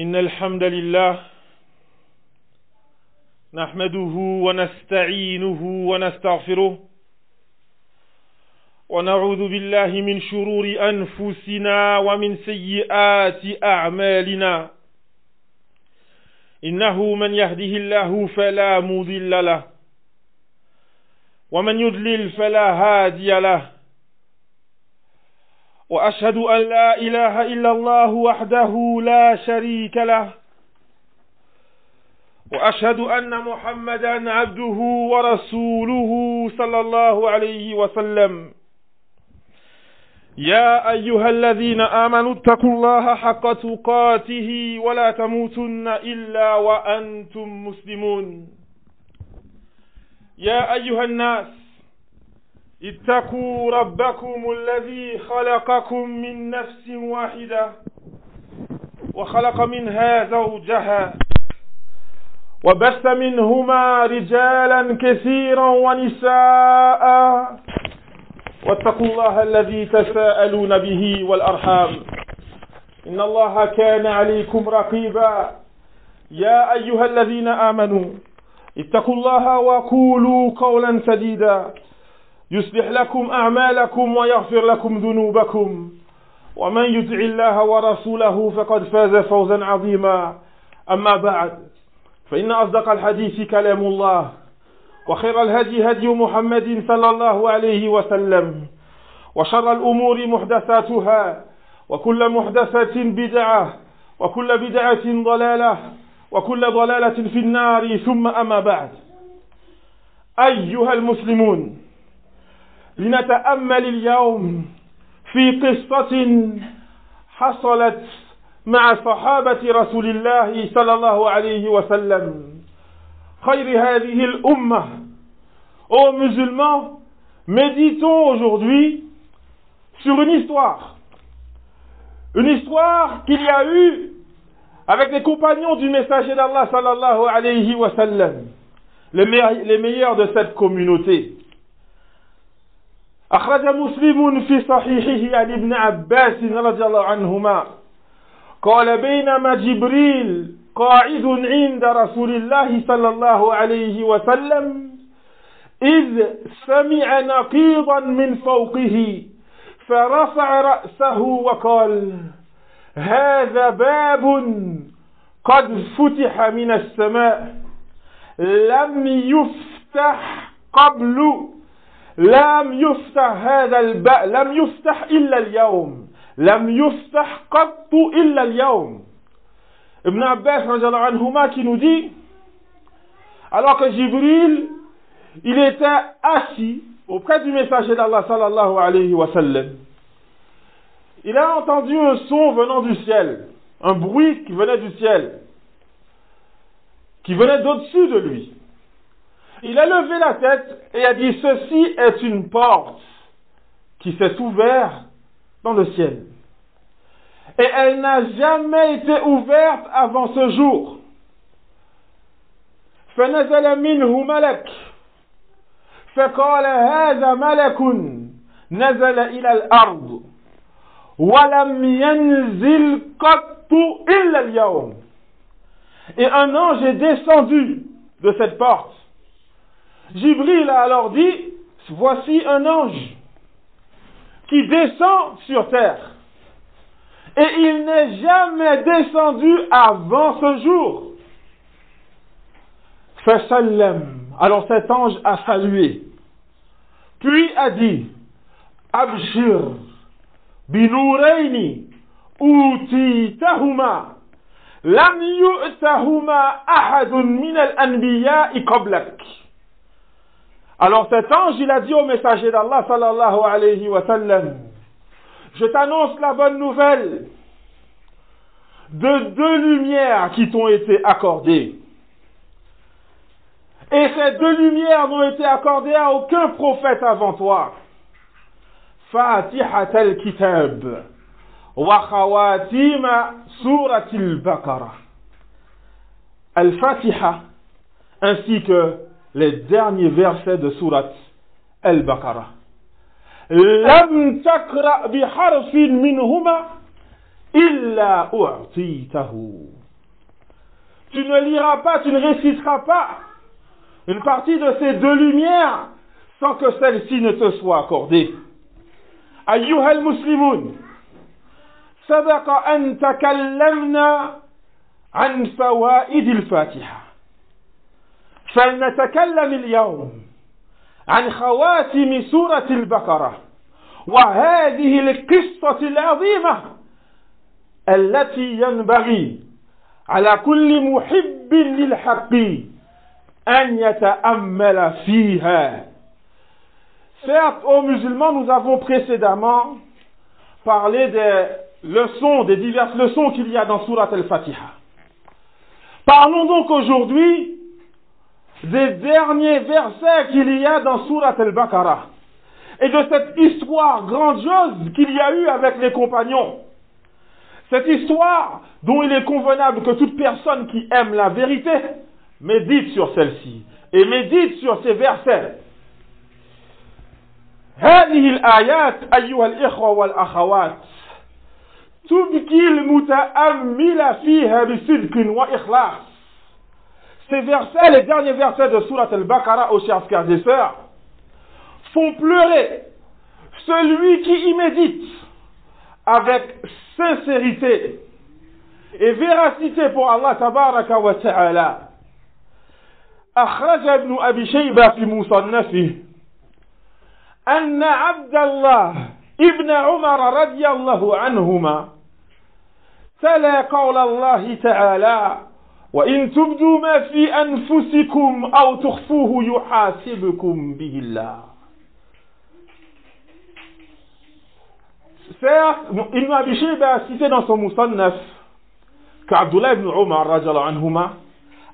إن الحمد لله نحمده ونستعينه ونستغفره ونعوذ بالله من شرور أنفسنا ومن سيئات أعمالنا إنه من يهده الله فلا مضل له ومن يضلل فلا هادي له وأشهد أن لا إله إلا الله وحده لا شريك له وأشهد أن محمدا عبده ورسوله صلى الله عليه وسلم يا أيها الذين آمنوا اتقوا الله حق تقاته ولا تموتن إلا وأنتم مسلمون يا أيها الناس اتقوا ربكم الذي خلقكم من نفس واحدة وخلق منها زوجها وبث منهما رجالا كثيرا ونساء واتقوا الله الذي تساءلون به والأرحام إن الله كان عليكم رقيبا يا أيها الذين آمنوا اتقوا الله وقولوا قولا سديدا يصلح لكم أعمالكم ويغفر لكم ذنوبكم ومن يطع الله ورسوله فقد فاز فوزا عظيما أما بعد فإن أصدق الحديث كلام الله وخير الهدي هدي محمد صلى الله عليه وسلم وشر الأمور محدثاتها وكل محدثة بدعة وكل بدعة ضلالة وكل ضلالة في النار ثم أما بعد أيها المسلمون لنتأمل اليوم في قصة حصلت مع صحابة رسول الله صلى الله عليه وسلم خير هذه الأمة. Ô musulmans, méditons aujourd'hui sur une histoire qu'il y a eu avec les compagnons du messager d'Allah sallallahu alayhi wa sallam, les meilleurs de cette communauté. أخرج مسلم في صحيحه عن ابن عباس رضي الله عنهما قال بينما جبريل قاعد عند رسول الله صلى الله عليه وسلم إذ سمع نقيضا من فوقه فرفع رأسه وقال هذا باب قد فتح من السماء لم يفتح قبل لم يفتح هذا الباب لم يفتح إلا اليوم لم يفتح قط إلا اليوم. Ibn Abbas radiyallahu anhuma qui nous dit, alors que Jibril il était assis auprès du messager d'Allah sallallahu alayhi wa sallam, il a entendu un son venant du ciel, un bruit qui venait du ciel, qui venait d'au-dessus de lui. Il a levé la tête et a dit, ceci est une porte qui s'est ouverte dans le ciel. Et elle n'a jamais été ouverte avant ce jour. فنزل منه ملك فقال هذا ملك نزل إلى الأرض ولم ينزل قط إلا اليوم. Et un ange est descendu de cette porte. Jibril a alors dit, voici un ange qui descend sur terre. Et il n'est jamais descendu avant ce jour. Fasallam. Alors cet ange a salué. Puis a dit, Abshir, binuraini, utitahuma, lam yu'tahuma ahadun min al-anbiya'i qablak. Alors cet ange, il a dit au messager d'Allah sallallahu alayhi wa sallam, je t'annonce la bonne nouvelle de 2 lumières qui t'ont été accordées. Et ces 2 lumières n'ont été accordées à aucun prophète avant toi. Fatihat al-Kitab wa khawatima surat al-Baqarah. Al-Fatiha ainsi que les derniers versets de surat al-Baqarah. Lam takra bi harfin minhuma إلا أعطيته. Tu ne liras pas, tu ne réciteras pas une partie de ces deux lumières sans que celle-ci ne te soit accordée. أيها المسلمون سبق أن تكلمنا عن فوائد الفاتحة فلنتكلم اليوم عن خواتم سورة البقرة وهذه القصة العظيمة التي ينبغي على كل محب للحق أن يتأمل فيها. Certes, aux musulmans, nous avons précédemment parlé des leçons, des diverses leçons qu'il y a dans Surat al-Fatiha. Parlons donc aujourd'hui des derniers versets qu'il y a dans Surat al-Baqarah et de cette histoire grandiose qu'il y a eu avec les compagnons. Cette histoire dont il est convenable que toute personne qui aime la vérité médite sur celle-ci et médite sur ces versets. هذه الآيات أيها الإخوة والأخوات تبكي المتأمل فيها بصدق وإخلاص. Ces versets, les derniers versets de Surat al-Baqarah, aux chers frères et sœurs, font pleurer celui qui y médite avec sincérité et véracité pour Allah tabaraka wa ta'ala. أخرج ابن أبي شيبة في مصنفه أن عبد الله ابن عمر رضي الله عنهما تلا قول الله تعالى وإن تبدوا ما في أنفسكم أو تخفوه يحاسبكم به الله. Certes, Ibn Abi Shayba a cité dans son Musannaf qu'Abdullah ibn Umar radiyallahu anhuma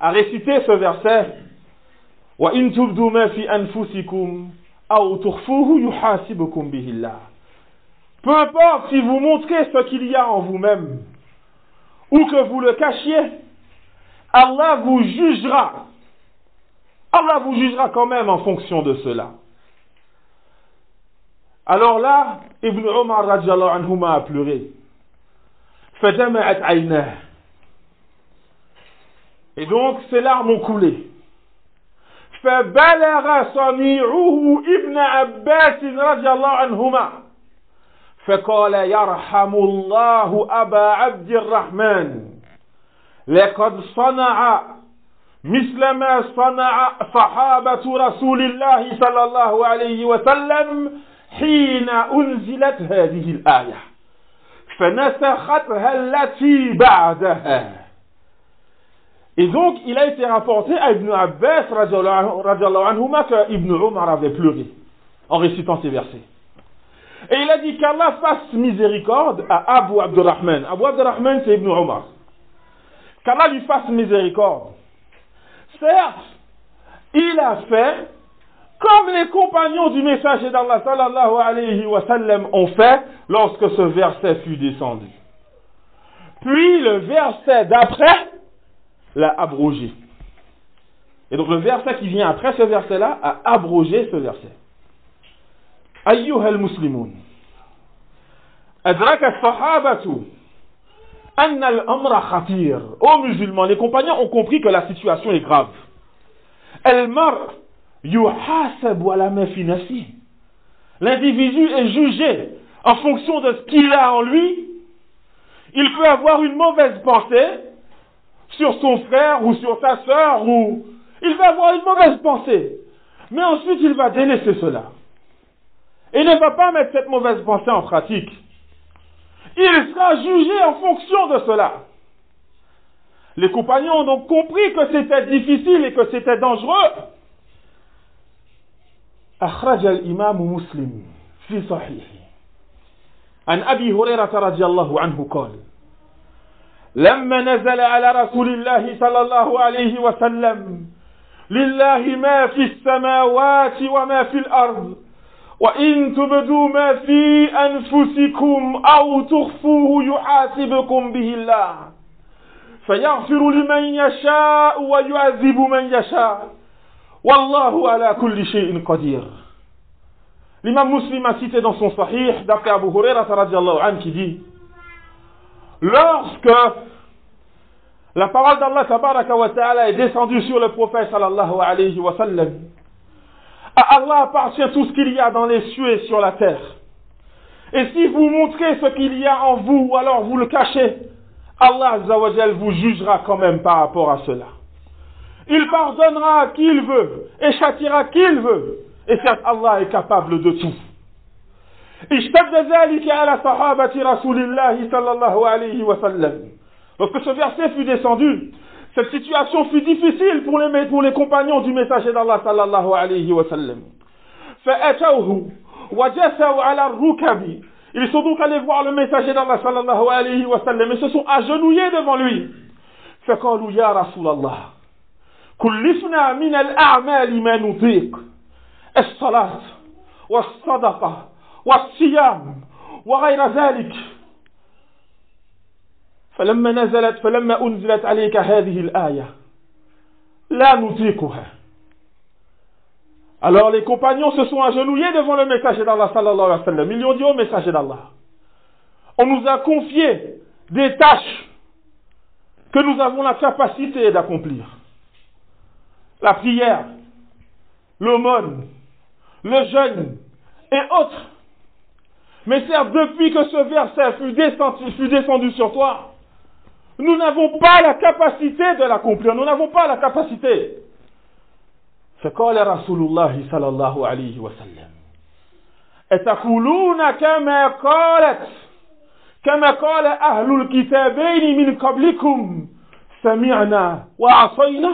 a récité ce verset وإن تبدوا ما في أنفسكم أو تخفوه يحاسبكم به الله. Peu importe si vous montrez ce qu'il y a en vous-même ou que vous le cachiez, Allah vous jugera. Allah vous jugera quand même en fonction de cela. Alors là, Ibn Umar radiyallahu anhuma a pleuré. فدمعت عيناه. Et donc ses larmes ont coulé. فبلغ صنيعه ابن عباس رضي الله عنهما فقال يرحم الله أبا عبد الرحمن لقد صنع مثل ما صنع صحابة رسول الله صلى الله عليه وسلم حين أنزلت هذه الآية فنسختها التي بعدها. Et donc, il a été rapporté à Ibn Abbas radiyallahu anhuma que Ibn Umar avait pleuré en récitant ces versets. Et il a dit qu'Allah fasse miséricorde à Abu Abdurrahman. Abu Abdurrahman, c'est Ibn Umar. Qu'Allah lui fasse miséricorde. Certes, il a fait comme les compagnons du messager d'Allah sallallahu alayhi wa sallam ont fait lorsque ce verset fut descendu. Puis le verset d'après l'a abrogé. Et donc le verset qui vient après ce verset-là a abrogé ce verset. أيها المسلمون أدرك الصحابة أن الأمر خطير. Ô musulmans, les compagnons ont compris que la situation est grave. المرء يحاسب على ما في نفسه. L'individu est jugé en fonction de ce qu'il a en lui. Il peut avoir une mauvaise pensée sur son frère ou sur sa sœur, ou il va avoir une mauvaise pensée, mais ensuite il va délaisser cela et ne va pas mettre cette mauvaise pensée en pratique. Il sera jugé en fonction de cela. Les compagnons ont donc compris que c'était difficile et que c'était dangereux. أخرج الإمام مسلم في صحيحه عن أبي هريرة رضي الله عنه قال لما نزل على رسول الله صلى الله عليه وسلم لله ما في السماوات وما في الأرض وإن تبدوا ما في أنفسكم أو تخفوه يحاسبكم به الله فيغفر لمن يشاء ويعذب من يشاء والله على كل شيء قدير. L'imam Muslim a cité dans son sahih d'après Abu Hurairah radiyallahu anhu qui dit lorsque la parole d'Allah tabaraka wa ta'ala est descendue sur le prophète sallallahu alayhi wa sallam, à Allah appartient tout ce qu'il y a dans les cieux et sur la terre. Et si vous montrez ce qu'il y a en vous, ou alors vous le cachez, Allah azza wa jal vous jugera quand même par rapport à cela. Il pardonnera à qui il veut et châtiera qui il veut. Et certes, Allah est capable de tout. اشتد ذلك على صحابة رسول الله صلى الله عليه وسلم. Lorsque ce verset fut descendu, cette situation fut difficile pour les compagnons du messager d'Allah sallallahu alayhi wa sallam. فأتوه وجثوا على الركب. Ils sont donc allés voir le messager d'Allah sallallahu alayhi wa sallam et se sont agenouillés devant lui. فقالوا يا رسول الله كلفنا من الأعمال ما نطيق الصلاة والصدقة والصيام وغير ذلك فلما أنزلت عليك هذه الآية لا نطيقها. Alors les compagnons se sont agenouillés devant le messager d'Allah sallallahu alayhi wa sallam. Ils lui ont dit au messager d'Allah, on nous a confié des tâches que nous avons la capacité d'accomplir. La prière, l'aumône, le jeûne et autres. Mais certes, depuis que ce verset fut descendu sur toi, nous n'avons pas la capacité de l'accomplir. Nous n'avons pas la capacité. فقال رسول الله صلى الله عليه وسلم أتقولون كما قال أهل الكتابين من قبلكم سمعنا وعصينا.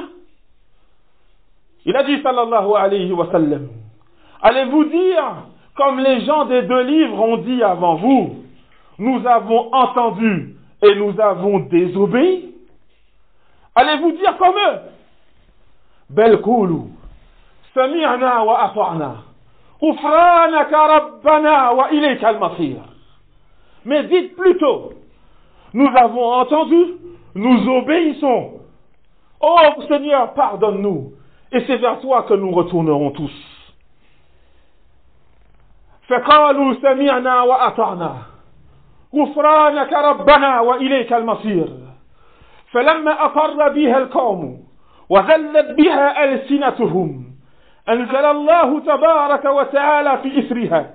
Il a dit sallallahu alayhi wa sallam, allez-vous dire comme les gens des deux livres ont dit avant vous, nous avons entendu et nous avons désobéi? Allez-vous dire comme eux? Bel koulou سمعنا وأطعنا غفرانك ربنا وإليك المصير. Mais dites plutôt, nous avons entendu, nous obéissons. Oh Seigneur, pardonne-nous, et c'est vers toi que nous retournerons tous. فقالوا سمعنا وأطعنا غفرانك ربنا وإليك المصير. فلما أقر بها القوم وذلت بها ألسنتهم أنزل الله تبارك وتعالى في إثرها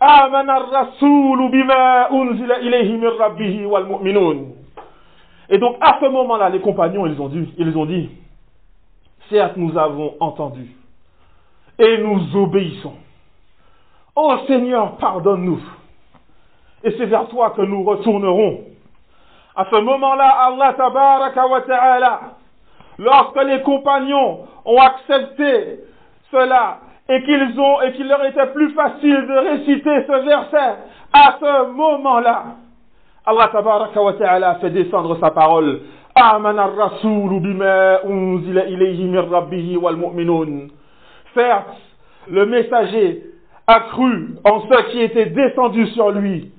آمن الرسول بما أنزل إليه من ربه والمؤمنون. Et donc à ce moment-là, les compagnons, ils ont dit, certes nous avons entendu et nous obéissons. Ô Seigneur, pardonne-nous, et c'est vers toi que nous retournerons. À ce moment-là, Allah tabaraka wa ta'ala, lorsque les compagnons ont accepté cela et qu'il leur était plus facile de réciter ce verset, à ce moment-là, Allah tabaraka wa ta'ala fait descendre sa parole. Amana ar-rasoul bima unzila ilayhi min rabbihi wal mu'minun. Certes, le messager a cru en ce qui était descendu sur lui,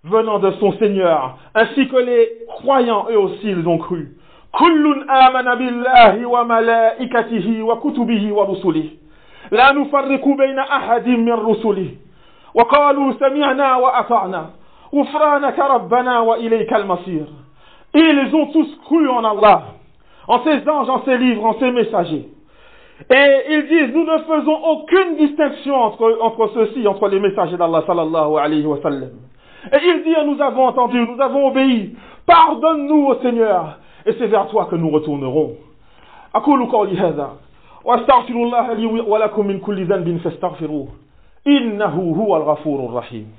venant de son Seigneur, ainsi que les croyants eux aussi ils ont cru. Kullun amana billahi wa malaikatihi wa kutubihi wa rusulihi. لا نفرق بين أحد من رسله وقالوا سمعنا وأطعنا غفرانك ربنا وإليك المصير. Ils ont tous cru en Allah, en ses anges, en ses livres, en ses messagers. Et ils disent, nous ne faisons aucune distinction entre ceux-ci, entre les messagers d'Allah sallallahu alayhi wa sallam. Et ils disent, nous avons entendu, nous avons obéi, pardonne-nous au Seigneur, et c'est vers toi que nous retournerons. أقول قولي هذا واستغفر الله لي ولكم من كل ذنب فاستغفروه إنه هو الغفور الرحيم.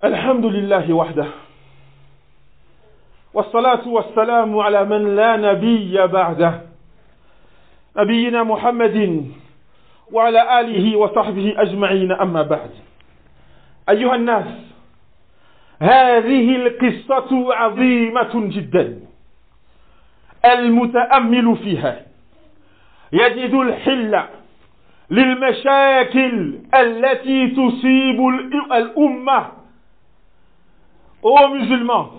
الحمد لله وحده والصلاة والسلام على من لا نبي بعده نبينا محمد وعلى آله وصحبه أجمعين. أما بعد، أيها الناس، هذه القصة عظيمة جدا. المتأمل فيها يجد الحل للمشاكل التي تصيب الأمة Ô musulmans,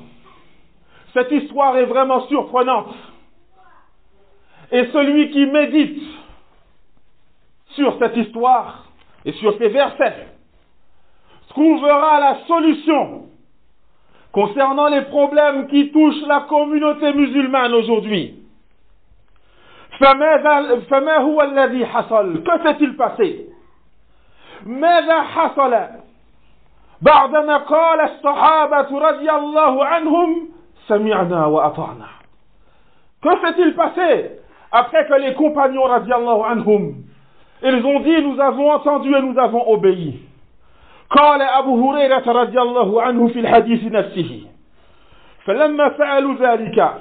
cette histoire est vraiment surprenante. Et celui qui médite sur cette histoire et sur ces versets trouvera la solution concernant les problèmes qui touchent la communauté musulmane aujourd'hui. فما هو الذي حصل? Que s'est-il passé? ماذا حصل بعدما قال الصحابة رضي الله عنهم سمعنا وأطعنا? Que s'est-il passé après que les compagnons رضي الله عنهم ils ont dit nous avons entendu et nous avons obéi? قال أبو هريرة رضي الله عنه في الحديث نفسه فلما فعلوا ذلك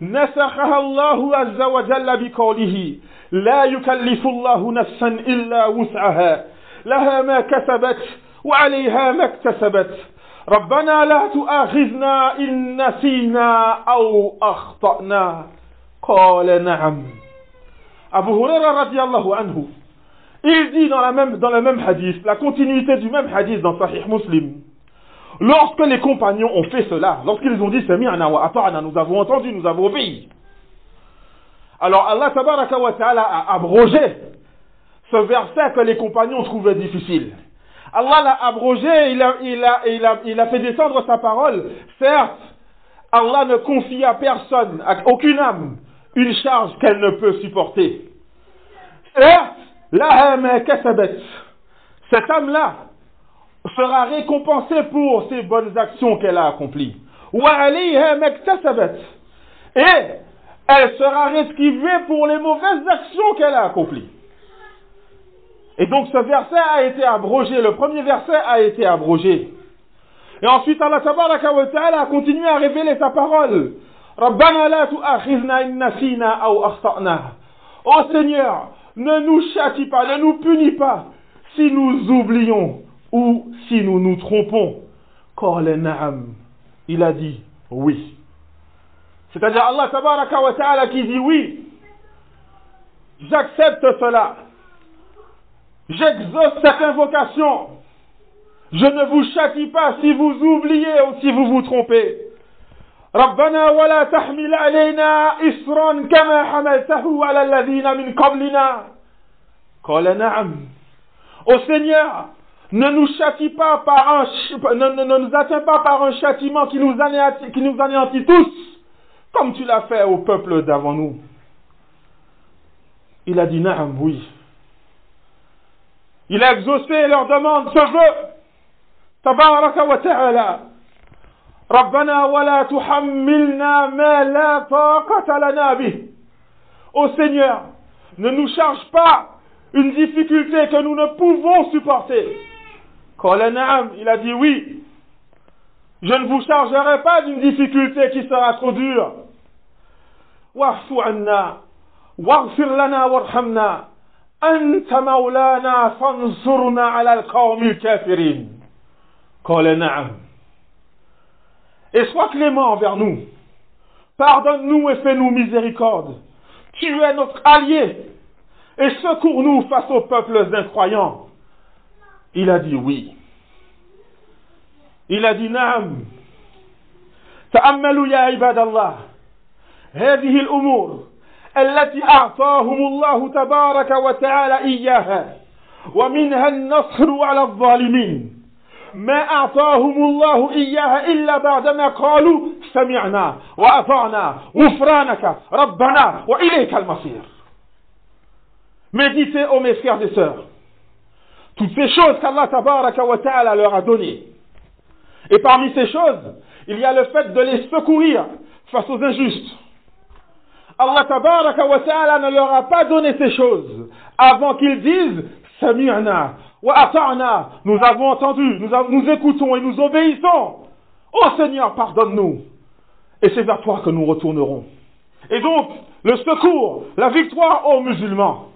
نسخها الله عز وجل بقوله لا يكلف الله نفسا إلا وسعها لها ما كسبت وعليها ما اكتسبت ربنا لا تؤاخذنا إن نسينا أو أخطأنا قال نعم. Abu Huraira radiallahu anhu, il dit dans le même hadith, la continuité du même hadith dans Sahih Muslim, lorsque les compagnons ont fait cela, lorsqu'ils ont dit Sami'na wa ata'na, nous avons entendu, nous avons obéi. Alors Allah tabaraka wa ta'ala a abrogé ce verset que les compagnons trouvaient difficile. Allah l'a abrogé, il a fait descendre sa parole. Certes, Allah ne confie à personne, à aucune âme, une charge qu'elle ne peut supporter. Certes, laha ma kasabat, cette âme-là sera récompensée pour ses bonnes actions qu'elle a accomplies. Wa alayha ma iktasabat, et elle sera resquivée pour les mauvaises actions qu'elle a accomplies. Et donc ce verset a été abrogé, le premier verset a été abrogé. Et ensuite Allah tabaraka wa ta'ala a continué à révéler sa parole. Rabbana la tu'akhizna in nasina aw akhta'na. Ô Seigneur, ne nous châtie pas, ne nous punis pas si nous oublions ou si nous nous trompons. Qala na'am. Il a dit oui. C'est-à-dire Allah tabaraka wa ta'ala qui dit oui. J'accepte cela. J'exauce cette invocation. Je ne vous châtie pas si vous oubliez ou si vous vous trompez. ربنا ولا تحمل علينا إصرا كما حملته على الذين من قبلنا. قال نعم. Ô Seigneur, ne nous châtie pas ne nous atteins pas par un châtiment qui nous anéantit tous, comme tu l'as fait au peuple d'avant nous. Il a dit na'am, oui. Il a exaucé leur demande, ce vœu. Tabaraka wa ta'ala. Rabbana wa la tuhammilna ma la taqata lana bih. Ô Seigneur, ne nous charge pas une difficulté que nous ne pouvons supporter. Qala na'am, il a dit oui. Je ne vous chargerai pas d'une difficulté qui sera trop dure. Wa'fu anna, waghfir lana warhamna. أنت مولانا فانصرنا على القوم الكافرين. قال نعم. Et sois clément envers nous. Pardonne-nous et fais-nous miséricorde. Tu es notre allié. Et secours-nous face aux peuples incroyants. Il a dit oui. Il a dit نعم. تأملوا يا عباد الله هذه الأمور التي أعطاهم الله تبارك وتعالى إياها ومنها النصر على الظالمين ما أعطاهم الله إياها إلا بعدما قالوا سمعنا وأطعنا غفرانك ربنا وإليك المصير. Méditez, ô mes frères et sœurs, toutes ces choses qu'Allah tabaraka wa ta'ala leur a données. Et parmi ces choses, il y a le fait de les secourir face aux injustes. Allah tabaraka wa ta'ala ne leur a pas donné ces choses avant qu'ils disent Sami'na wa ata'na, nous avons entendu, nous écoutons et nous obéissons. Ô Seigneur, pardonne-nous. Et c'est vers toi que nous retournerons. Et donc, le secours, la victoire aux musulmans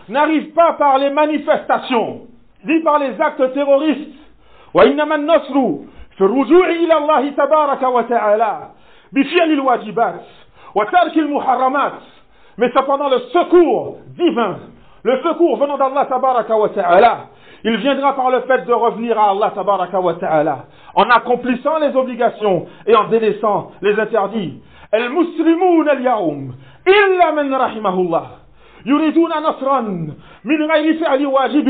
n'arrive pas par les manifestations, ni par les actes terroristes. Wa innama an-nasru fi ar-ruju'i ila Allah tabaraka wa ta'ala bi fi'li al-wajibat. Mais cependant le secours divin, le secours venant d'Allah tabaraka wa ta'ala, il viendra par le fait de revenir à Allah tabaraka wa ta'ala, en accomplissant les obligations et en délaissant les interdits. المسلمون اليوم إلا من رحمه الله يريدون نصرا من غير فعل واجب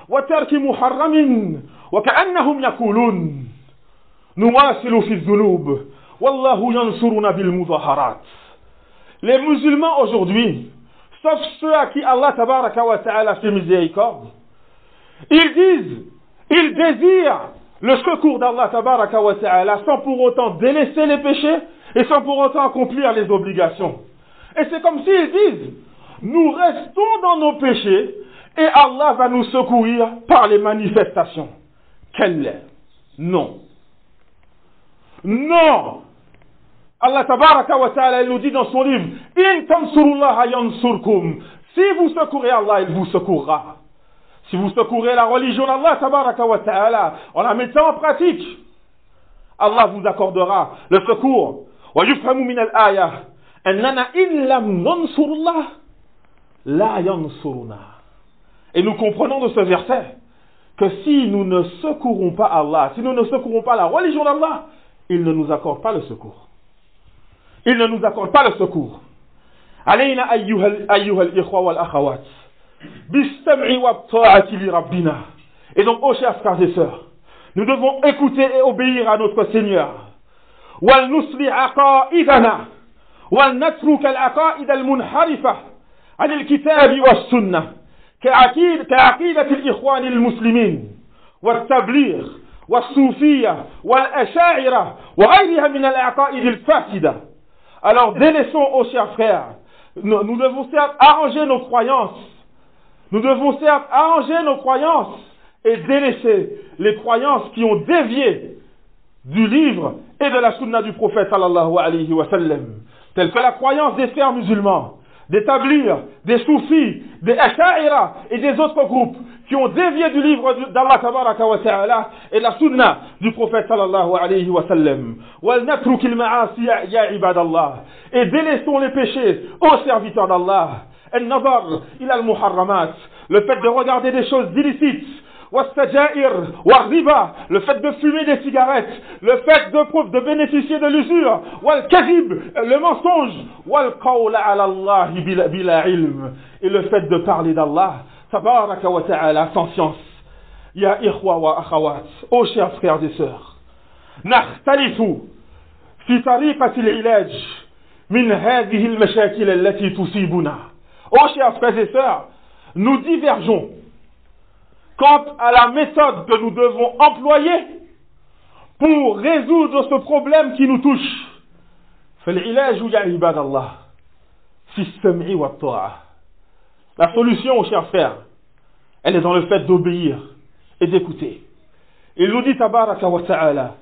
وترك محرم وكأنهم يقولون نواصل في الذنوب والله ينصرنا بالمظاهرات. Les musulmans aujourd'hui, sauf ceux à qui Allah tabaraka wa ta'ala fait miséricorde, ils désirent le secours d'Allah tabaraka wa ta'ala sans pour autant délaisser les péchés et sans pour autant accomplir les obligations. Et c'est comme s'ils disent, nous restons dans nos péchés et Allah va nous secourir par les manifestations. Quelle est? Non. Non. Allah tabaraka wa ta'ala il nous dit dans son livre, In tansurullaha yansurkum. Si vous secourez Allah, il vous secourra. Si vous secourez la religion d'Allah tabaraka wa ta'ala en la mettant en pratique, Allah vous accordera le secours. ويفهم من الآية أننا إن لم ننصر الله لا ينصرنا. Et nous comprenons de ce verset que si nous ne secourons pas Allah, si nous ne secourons pas la religion d'Allah, il ne nous accorde pas le secours. Il ne nous accorde pas le secours. علينا أيها الإخوة والأخوات بالسمع والطاعة لربنا. Et donc, ô chers frères et sœurs, nous devons écouter et obéir à notre Seigneur. ولنصلح عقائدنا ولنترك العقائد المنحرفة عن الكتاب والسنة كعقيدة الإخوان المسلمين والتبليغ والصوفية والأشاعرة وغيرها من العقائد الفاسدة. Alors délaissons, ô chers frères, nous devons certes arranger nos croyances, nous devons certes arranger nos croyances et délaisser les croyances qui ont dévié du livre et de la sunna du prophète sallallahu alayhi wa sallam, telles que la croyance des frères musulmans, des tablirs, des soufis, des asha'ira et des autres groupes qui ont dévié du livre d'Allah tabaraka wa ta'ala et la sunna du prophète sallallahu alayhi wa sallam. وَلْنَتْرُكِ الْمَعَاصِيَ يَا عِبَادَ اللَّهِ. Et délaissons les péchés aux serviteurs d'Allah. النظر إلى المحرمات, le fait de regarder des choses illicites, والسجائر والربا, le fait de fumer des cigarettes, le fait de bénéficier de l'usure, والكذب, le mensonge, والقول على الله بلا علم, et le fait de parler d'Allah tabaraka wa ta'ala sans science. Ya ikhwa wa akhawat, ô chers frères et sœurs, نختلف في طريقة العلاج من هذه المشاكل التي تصيبنا. Ô chers frères et sœurs, nous divergeons quant à la méthode que nous devons employer pour résoudre ce problème qui nous touche. فالعلاج يا عباد الله في السمع والطاعة. La solution, chers frères, elle est dans le fait d'obéir et d'écouter. Il nous dit tabaraka wa ta'ala,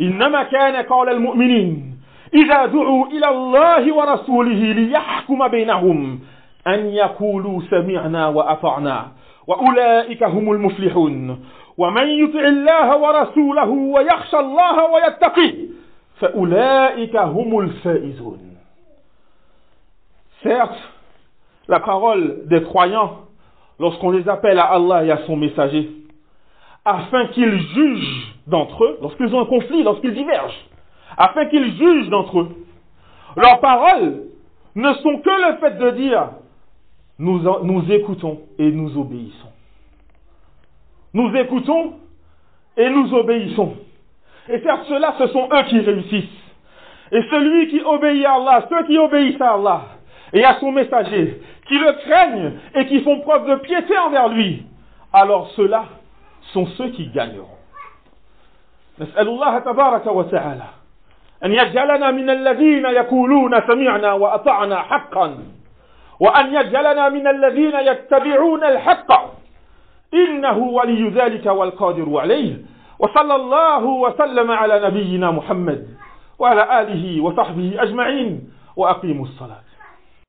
إنما كان قول المؤمنين إذا دعوا إلى الله ورسوله ليحكم بينهم أن يقولوا سمعنا وأطعنا وأولئك هم المفلحون ومن يطع الله ورسوله ويخشى الله ويتقي فأولئك هم الفائزون. Certes, la parole des croyants, lorsqu'on les appelle à Allah et à son messager, afin qu'ils jugent d'entre eux, lorsqu'ils ont un conflit, lorsqu'ils divergent, afin qu'ils jugent d'entre eux, leurs paroles ne sont que le fait de dire nous écoutons et nous obéissons. Nous écoutons et nous obéissons. Et certes, ceux-là, ce sont eux qui réussissent. Et celui qui obéit à Allah, ceux qui obéissent à Allah et à son messager, qui le craignent et qui font preuve de piété envers lui, alors ceux-là sont ceux qui gagneront. نسأل الله تبارك وتعالى أن يجعلنا من الذين يقولون سمعنا وأطعنا حقا وأن يجعلنا من الذين يتبعون الحق إنه ولي ذلك والقادر عليه وصلى الله وسلم على نبينا محمد وعلى آله وصحبه أجمعين وأقيموا الصلاة.